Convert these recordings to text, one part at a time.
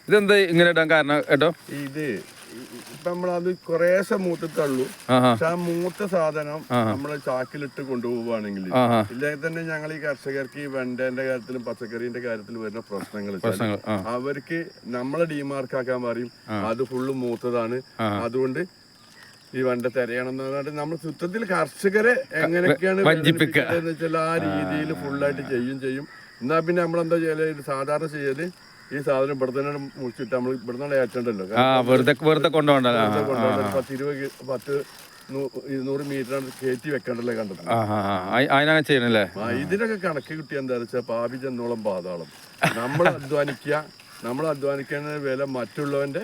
ഇതെന്താ ഇങ്ങനെ ഇടാൻ കാരണം കേട്ടോ? ഇത് ഇപ്പൊ നമ്മളത് കുറേശ്ശെ മൂത്തിട്ടുള്ളൂ. പക്ഷെ ആ മൂത്ത സാധനം നമ്മള് ചാക്കിലിട്ട് കൊണ്ടുപോവുകയാണെങ്കിൽ ഇല്ലെങ്കിൽ തന്നെ ഞങ്ങൾ ഈ കർഷകർക്ക് ഈ വെണ്ടേന്റെ കാര്യത്തിലും പച്ചക്കറിന്റെ കാര്യത്തിലും വരുന്ന പ്രശ്നങ്ങൾ അവർക്ക് നമ്മളെ ഡിമാർക്കാക്കാൻ പറയും അത് ഫുള്ള് മൂത്തതാണ്, അതുകൊണ്ട് ഈ വെണ്ട തിരയണം എന്ന് പറഞ്ഞിട്ട് നമ്മൾ ചുറ്റത്തിൽ കർഷകരെ എങ്ങനെയൊക്കെയാണ് എന്ന് വെച്ചാൽ ആ രീതിയിൽ ഫുള്ളായിട്ട് ചെയ്യും. എന്നാ പിന്നെ നമ്മളെന്താ ചെയ്യല്, സാധാരണ ചെയ്യല് ഈ സാധനം ഇവിടെ തന്നെ മുറിച്ചിട്ട് നമ്മൾ ഇവിടെ നിന്ന് ഏറ്റണ്ടല്ലോ, വെറുതെ കൊണ്ടുപോകണ്ട 10-20-200 മീറ്റർ കയറ്റി വെക്കണ്ടല്ലോ കണ്ടത്. അതിനങ്ങനെ ചെയ്യണല്ലേ? ഇതിനൊക്കെ കണക്ക് കിട്ടിയ എന്താ വെച്ചാൽ പാപി ചെന്നോളം പാതാളം. നമ്മൾ അധ്വാനിക്കുന്ന വില മറ്റുള്ളവന്റെ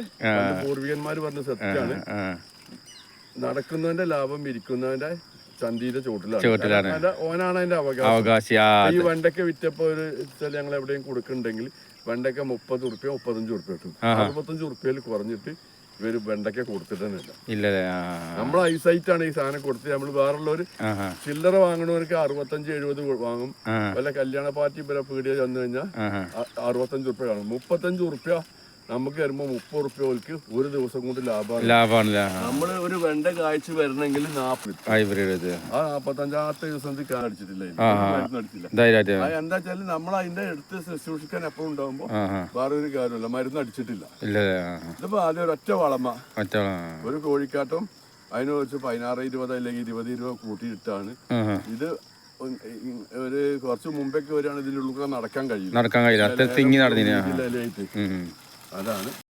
പൂർവികന്മാര് പറഞ്ഞ സത്യമാണ്. നടക്കുന്നവന്റെ ലാഭം ഇരിക്കുന്നവന്റെ ചന്തീന്റെ ചോട്ടിലാണ്. ഓനാണ് അതിന്റെ അവകാശം. ഈ വെണ്ടയ്ക്ക വിറ്റപ്പോ ഒരു ഞങ്ങൾ എവിടെയും കൊടുക്കുന്നുണ്ടെങ്കിൽ വെണ്ടയ്ക്ക 30 ഉറുപ്പ്യ 35 ഉറുപ്പ്യ കിട്ടും. 65 ഉറുപ്പ്യയിൽ കുറഞ്ഞിട്ട് ഇവര് വെണ്ടയ്ക്ക കൊടുത്തിട്ടൊന്നുമില്ല. നമ്മൾ ഐസൈറ്റാണ് ഈ സാധനം കൊടുത്തത്. നമ്മൾ വേറുള്ളവര് ചില്ലറ വാങ്ങണവർക്ക് 65-70 വാങ്ങും. വല്ല കല്യാണ പാർട്ടി പീടിയ ചെന്ന് കഴിഞ്ഞാൽ 65 ഉറുപ്പ്യ കാണും. 35 ഉറുപ്പ്യ നമുക്ക് വരുമ്പോ 30 ഉറുപ്പ്യക്ക് ഒരു ദിവസം കൊണ്ട് ലാഭമാണ്. നമ്മള് ഒരു വെണ്ട കായ്ച്ചു വരണമെങ്കിൽ 40 ആ 45-ാമത്തെ ദിവസത്തിൽ കാടിച്ചിട്ടില്ല, എന്താ വെച്ചാല് നമ്മൾ അതിന്റെ അടുത്ത് ശുശ്രൂഷിക്കാൻ എപ്പോഴും ഉണ്ടാവുമ്പോ വേറെ ഒരു കാര്യമല്ല, മരുന്ന് അടിച്ചിട്ടില്ല. ഇതിപ്പോ ആദ്യം ഒരൊറ്റ വളമ ഒരു കോഴിക്കാട്ടും അതിനെ വെച്ച് 16-20 അല്ലെങ്കിൽ 20 കൂട്ടിയിട്ടാണ് ഇത്. ഒരു കുറച്ച് മുമ്പൊക്കെ വരികയാണ് ഇതിൻ്റെ ഉള്ളിൽ നടക്കാൻ കഴിയില്ല. അതാണ്.